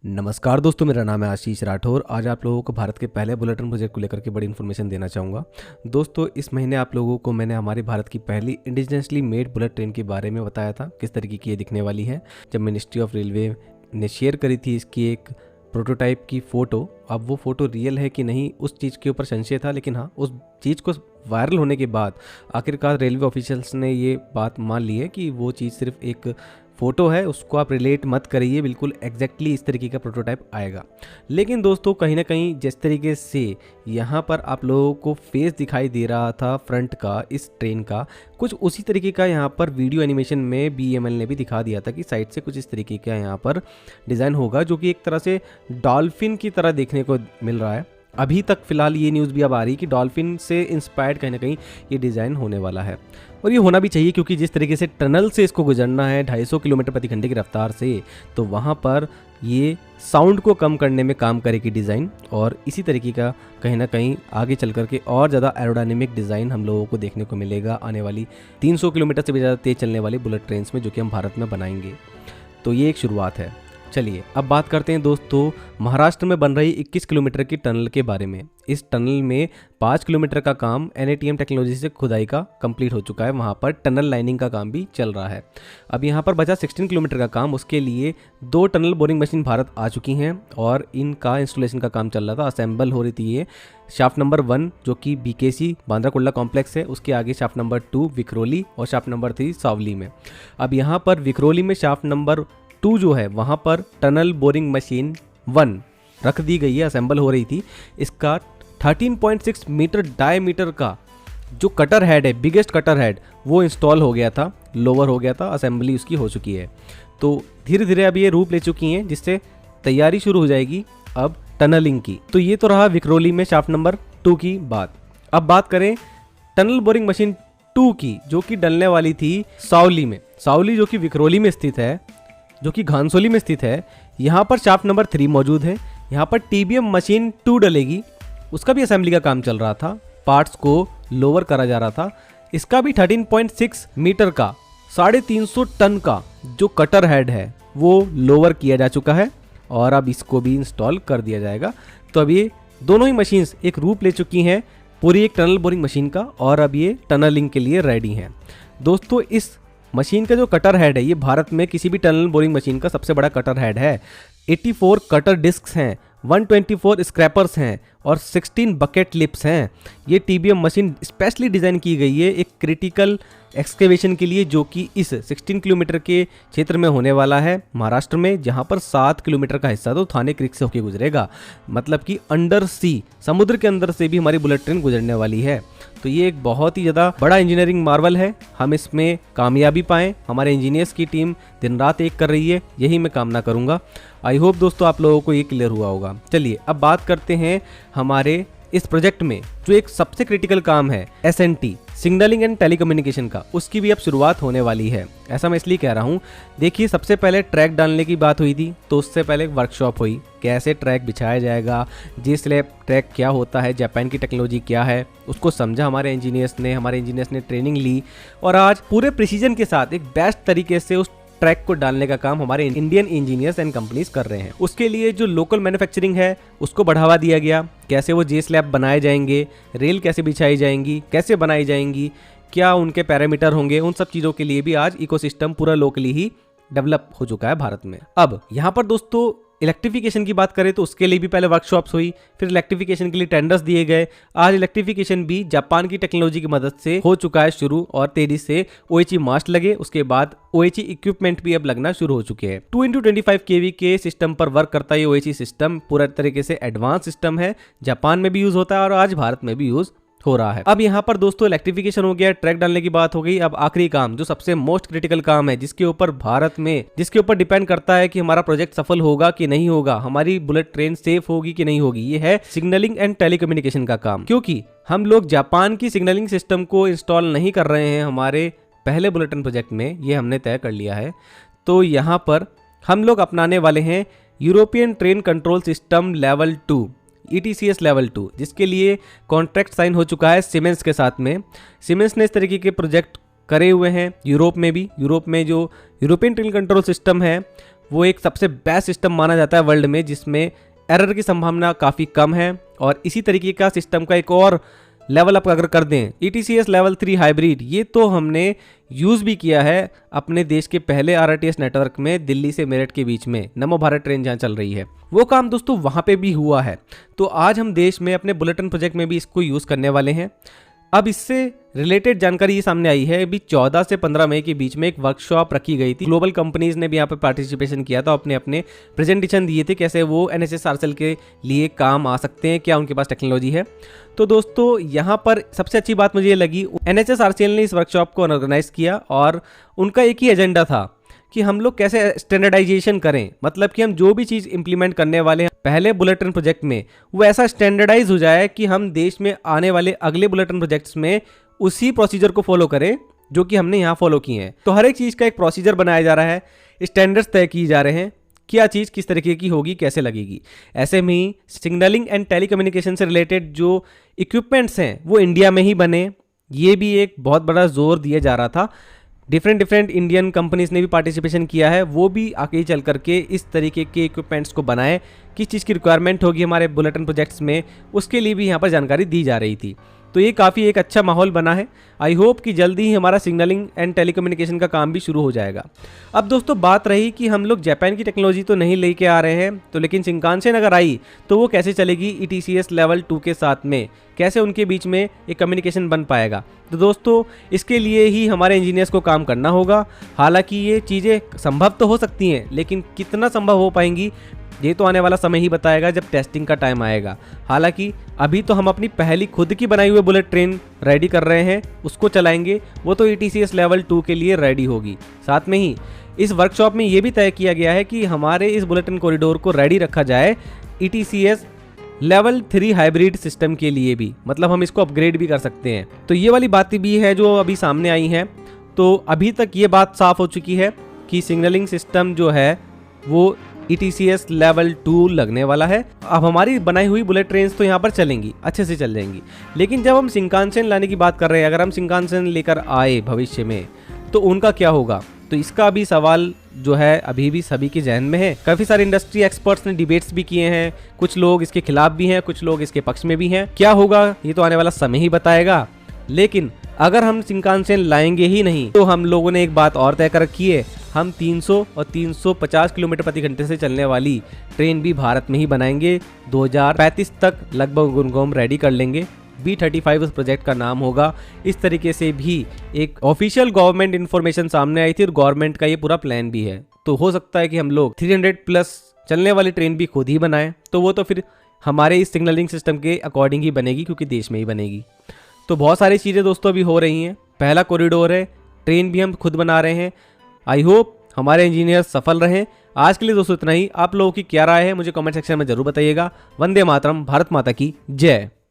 नमस्कार दोस्तों, मेरा नाम है आशीष राठौर। आज आप लोगों को भारत के पहले बुलेट ट्रेन प्रोजेक्ट को लेकर के बड़ी इन्फॉर्मेशन देना चाहूँगा। दोस्तों, इस महीने आप लोगों को मैंने हमारे भारत की पहली इंडिजिनसली मेड बुलेट ट्रेन के बारे में बताया था, किस तरीके की ये दिखने वाली है। जब मिनिस्ट्री ऑफ रेलवे ने शेयर करी थी इसकी एक प्रोटोटाइप की फ़ोटो। अब वो फ़ोटो रियल है कि नहीं, उस चीज़ के ऊपर संशय था, लेकिन हाँ, उस चीज़ को वायरल होने के बाद आखिरकार रेलवे ऑफिशियल्स ने ये बात मान ली है कि वो चीज़ सिर्फ एक फ़ोटो है, उसको आप रिलेट मत करिए, बिल्कुल एग्जैक्टली इस तरीके का प्रोटोटाइप आएगा। लेकिन दोस्तों, कहीं ना कहीं जिस तरीके से यहाँ पर आप लोगों को फेस दिखाई दे रहा था फ्रंट का इस ट्रेन का, कुछ उसी तरीके का यहाँ पर वीडियो एनिमेशन में BEML ने भी दिखा दिया था कि साइड से कुछ इस तरीके का यहाँ पर डिज़ाइन होगा, जो कि एक तरह से डॉल्फिन की तरह देखने को मिल रहा है। अभी तक फिलहाल ये न्यूज़ भी अब आ रही है कि डॉल्फिन से इंस्पायर्ड कहीं ना कहीं ये डिज़ाइन होने वाला है, और ये होना भी चाहिए, क्योंकि जिस तरीके से टनल से इसको गुजरना है 250 किलोमीटर प्रति घंटे की रफ्तार से, तो वहाँ पर ये साउंड को कम करने में काम करेगी डिज़ाइन। और इसी तरीके का कहीं ना कहीं आगे चल करके और ज़्यादा एरोडायनेमिक डिज़ाइन हम लोगों को देखने को मिलेगा आने वाली 300 किलोमीटर से भी ज़्यादा तेज़ चलने वाली बुलेट ट्रेन में, जो कि हम भारत में बनाएंगे। तो ये एक शुरुआत है। चलिए अब बात करते हैं दोस्तों महाराष्ट्र में बन रही 21 किलोमीटर की टनल के बारे में। इस टनल में 5 किलोमीटर का काम NATM टेक्नोलॉजी से खुदाई का कंप्लीट हो चुका है। वहाँ पर टनल लाइनिंग का काम भी चल रहा है। अब यहाँ पर बचा 16 किलोमीटर का काम। उसके लिए 2 टनल बोरिंग मशीन भारत आ चुकी हैं और इनका इंस्टॉलेशन का काम चल रहा था, असेंबल हो रही थी। ये शाफ्ट नंबर 1 जो कि BKC बांद्रा कुर्ला कॉम्प्लेक्स है, उसके आगे शाफ्ट नंबर 2 विक्रोली और शाफ्ट नंबर 3 सावली में। अब यहाँ पर विक्रोली में शाफ्ट नंबर 2 जो है, वहाँ पर टनल बोरिंग मशीन 1 रख दी गई है, असेंबल हो रही थी। इसका 13.6 मीटर डायमीटर का जो कटर हेड है, बिगेस्ट कटर हेड, वो इंस्टॉल हो गया था, लोअर हो गया था, असेंबली उसकी हो चुकी है। तो धीरे धीरे अब ये रूप ले चुकी हैं, जिससे तैयारी शुरू हो जाएगी अब टनलिंग की। तो ये तो रहा विक्रोली में शाफ्ट नंबर 2 की बात। अब बात करें टनल बोरिंग मशीन 2 की, जो कि डलने वाली थी सावली में। सावली जो कि विक्रोली में स्थित है, जो कि घानसोली में स्थित है। यहाँ पर शाफ्ट नंबर 3 मौजूद है। यहाँ पर TBM मशीन 2 डलेगी, उसका भी असेंबली का काम चल रहा था, पार्ट्स को लोअर करा जा रहा था। इसका भी 13.6 मीटर का 350 टन का जो कटर हेड है वो लोअर किया जा चुका है और अब इसको भी इंस्टॉल कर दिया जाएगा। तो अब ये दोनों ही मशीन्स एक रूप ले चुकी हैं पूरी एक टनल बोरिंग मशीन का, और अब ये टनलिंग के लिए रेडी हैं। दोस्तों, इस मशीन का जो कटर हेड है, ये भारत में किसी भी टनल बोरिंग मशीन का सबसे बड़ा कटर हेड है। 84 कटर डिस्क्स हैं, 124 स्क्रैपर्स हैं और 16 बकेट लिप्स हैं। ये TBM मशीन स्पेशली डिज़ाइन की गई है एक क्रिटिकल एक्सकेवेशन के लिए, जो कि इस 16 किलोमीटर के क्षेत्र में होने वाला है महाराष्ट्र में, जहां पर 7 किलोमीटर का हिस्सा तो थाने क्रीक से होकर गुजरेगा। मतलब कि अंडर सी, समुद्र के अंदर से भी हमारी बुलेट ट्रेन गुजरने वाली है। तो ये एक बहुत ही ज़्यादा बड़ा इंजीनियरिंग मार्वल है। हम इसमें कामयाबी पाएँ, हमारे इंजीनियर्स की टीम दिन रात एक कर रही है, यही मैं कामना करूँगा। आई होप दोस्तों आप लोगों को ये क्लियर हुआ होगा। चलिए अब बात करते हैं हमारे इस प्रोजेक्ट में जो एक सबसे क्रिटिकल काम है SNT, सिग्नलिंग एंड टेलीकम्युनिकेशन का, उसकी भी अब शुरुआत होने वाली है। ऐसा मैं इसलिए कह रहा हूँ, देखिए सबसे पहले ट्रैक डालने की बात हुई थी, तो उससे पहले एक वर्कशॉप हुई, कैसे ट्रैक बिछाया जाएगा, J-स्लैब ट्रैक क्या होता है, जापान की टेक्नोलॉजी क्या है, उसको समझा हमारे इंजीनियर्स ने ट्रेनिंग ली, और आज पूरे प्रिसीजन के साथ एक बेस्ट तरीके से उस ट्रैक को डालने का काम हमारे इंडियन इंजीनियर्स एंड कंपनीज कर रहे हैं। उसके लिए जो लोकल मैन्युफैक्चरिंग है उसको बढ़ावा दिया गया, कैसे वो J-स्लैब बनाए जाएंगे, रेल कैसे बिछाई जाएंगी, कैसे बनाई जाएंगी, क्या उनके पैरामीटर होंगे, उन सब चीज़ों के लिए भी आज इकोसिस्टम पूरा लोकली ही डेवलप हो चुका है भारत में। अब यहाँ पर दोस्तों इलेक्ट्रिफिकेशन की बात करें तो उसके लिए भी पहले वर्कशॉप्स हुई, फिर इलेक्ट्रिफिकेशन के लिए टेंडर्स दिए गए। आज इलेक्ट्रिफिकेशन भी जापान की टेक्नोलॉजी की मदद से हो चुका है शुरू, और तेजी से OHE मास्ट लगे, उसके बाद OHE इक्विपमेंट भी अब लगना शुरू हो चुके हैं। 2x25 kV के सिस्टम पर वर्क करता है ये OHE सिस्टम, पूरा तरीके से एडवांस सिस्टम है, जापान में भी यूज होता है और आज भारत में भी यूज हो रहा है। अब यहाँ पर दोस्तों इलेक्ट्रिफिकेशन हो गया, ट्रैक डालने की बात हो गई। अब आखिरी काम, जो सबसे मोस्ट क्रिटिकल काम है, जिसके ऊपर डिपेंड करता है कि हमारा प्रोजेक्ट सफल होगा कि नहीं होगा, हमारी बुलेट ट्रेन सेफ होगी कि नहीं होगी, ये है सिग्नलिंग एंड टेलीकम्युनिकेशन का काम। क्योंकि हम लोग जापान की सिग्नलिंग सिस्टम को इंस्टॉल नहीं कर रहे हैं हमारे पहले बुलेट ट्रेन प्रोजेक्ट में, ये हमने तय कर लिया है। तो यहाँ पर हम लोग अपनाने वाले हैं European train control system level 2, ETCS level 2, जिसके लिए कॉन्ट्रैक्ट साइन हो चुका है सीमेंस के साथ में। सीमेंस ने इस तरीके के प्रोजेक्ट करे हुए हैं यूरोप में भी। यूरोप में जो यूरोपियन ट्रेन कंट्रोल सिस्टम है वो एक सबसे बेस्ट सिस्टम माना जाता है वर्ल्ड में, जिसमें एरर की संभावना काफ़ी कम है। और इसी तरीके का सिस्टम का एक और लेवल अप अगर कर दें, ETCS लेवल 3 हाइब्रिड, ये तो हमने यूज़ भी किया है अपने देश के पहले RRTS नेटवर्क में, दिल्ली से मेरठ के बीच में नमो भारत ट्रेन जहाँ चल रही है। वो काम दोस्तों वहाँ पे भी हुआ है। तो आज हम देश में अपने बुलेटिन प्रोजेक्ट में भी इसको यूज़ करने वाले हैं। अब इससे रिलेटेड जानकारी ये सामने आई है, अभी 14 से 15 मई के बीच में एक वर्कशॉप रखी गई थी। ग्लोबल कंपनीज ने भी यहाँ पे पार्टिसिपेशन किया था, अपने अपने प्रेजेंटेशन दिए थे कैसे वो NHS RCL के लिए काम आ सकते हैं, क्या उनके पास टेक्नोलॉजी है। तो दोस्तों यहाँ पर सबसे अच्छी बात मुझे ये लगी, NHS RCL ने इस वर्कशॉप को ऑर्गेनाइज किया और उनका एक ही एजेंडा था कि हम लोग कैसे स्टैंडर्डाइजेशन करें, मतलब कि हम जो भी चीज़ इंप्लीमेंट करने वाले हैं पहले बुलेट ट्रेन प्रोजेक्ट में, वो ऐसा स्टैंडर्डाइज हो जाए कि हम देश में आने वाले अगले बुलेट ट्रेन प्रोजेक्ट्स में उसी प्रोसीजर को फॉलो करें जो कि हमने यहाँ फॉलो किए हैं। तो हर एक चीज़ का एक प्रोसीजर बनाया जा रहा है, स्टैंडर्ड्स तय किए जा रहे हैं, क्या चीज़ किस तरीके की होगी, कैसे लगेगी। ऐसे में ही सिग्नलिंग एंड टेलीकम्युनिकेशन से रिलेटेड जो इक्विपमेंट्स हैं वो इंडिया में ही बने, ये भी एक बहुत बड़ा जोर दिया जा रहा था। डिफरेंट इंडियन कंपनीज ने भी पार्टिसिपेशन किया है, वो भी आगे चल करके इस तरीके के इक्विपमेंट्स को बनाए, किस चीज़ की रिक्वायरमेंट होगी हमारे बुलेटिन प्रोजेक्ट्स में, उसके लिए भी यहाँ पर जानकारी दी जा रही थी। तो ये काफ़ी एक अच्छा माहौल बना है। आई होप कि जल्दी ही हमारा सिग्नलिंग एंड टेलीकम्युनिकेशन का काम भी शुरू हो जाएगा। अब दोस्तों बात रही कि हम लोग जापान की टेक्नोलॉजी तो नहीं लेके आ रहे हैं, तो लेकिन शिंकानसेन अगर आई तो वो कैसे चलेगी ETCS लेवल 2 के साथ में, कैसे उनके बीच में एक कम्युनिकेशन बन पाएगा। तो दोस्तों इसके लिए ही हमारे इंजीनियर्स को काम करना होगा। हालांकि ये चीज़ें संभव तो हो सकती हैं, लेकिन कितना संभव हो पाएंगी ये तो आने वाला समय ही बताएगा जब टेस्टिंग का टाइम आएगा। हालांकि अभी तो हम अपनी पहली खुद की बनाई हुई बुलेट ट्रेन रेडी कर रहे हैं, उसको चलाएंगे, वो तो ETCS लेवल 2 के लिए रेडी होगी। साथ में ही इस वर्कशॉप में ये भी तय किया गया है कि हमारे इस बुलेटिन कॉरिडोर को रेडी रखा जाए ETCS लेवल 3 हाइब्रिड सिस्टम के लिए भी, मतलब हम इसको अपग्रेड भी कर सकते हैं। तो ये वाली बातें भी है जो अभी सामने आई हैं। तो अभी तक ये बात साफ हो चुकी है कि सिग्नलिंग सिस्टम जो है वो ETCS लेवल 2 लगने वाला है। अब हमारी बनाई हुई बुलेट ट्रेन्स तो यहाँ पर चलेंगी, अच्छे से चल जाएंगी, लेकिन जब हम शिंकानसेन लाने की बात कर रहे हैं, अगर हम शिंकानसेन लेकर आए भविष्य में तो उनका क्या होगा, तो इसका भी सवाल जो है अभी भी सभी के जहन में है। काफ़ी सारे इंडस्ट्री एक्सपर्ट्स ने डिबेट्स भी किए हैं, कुछ लोग इसके खिलाफ भी हैं, कुछ लोग इसके पक्ष में भी हैं। क्या होगा ये तो आने वाला समय ही बताएगा। लेकिन अगर हम शिंकानसेन लाएंगे ही नहीं तो हम लोगों ने एक बात और तय कर रखी है, हम 300 और 350 किलोमीटर प्रति घंटे से चलने वाली ट्रेन भी भारत में ही बनाएंगे। 2035 तक लगभग उनको हम रेडी कर लेंगे। B35 उस प्रोजेक्ट का नाम होगा। इस तरीके से भी एक ऑफिशियल गवर्नमेंट इन्फॉर्मेशन सामने आई थी और गवर्नमेंट का ये पूरा प्लान भी है। तो हो सकता है कि हम लोग 300 प्लस चलने वाली ट्रेन भी खुद ही बनाएं, तो वो तो फिर हमारे इस सिग्नलिंग सिस्टम के अकॉर्डिंग ही बनेगी, क्योंकि देश में ही बनेगी। तो बहुत सारी चीज़ें दोस्तों अभी हो रही हैं। पहला कॉरिडोर है, ट्रेन भी हम खुद बना रहे हैं। आई होप हमारे इंजीनियर सफल रहें। आज के लिए दोस्तों इतना ही। आप लोगों की क्या राय है मुझे कमेंट सेक्शन में जरूर बताइएगा। वंदे मातरम, भारत माता की जय।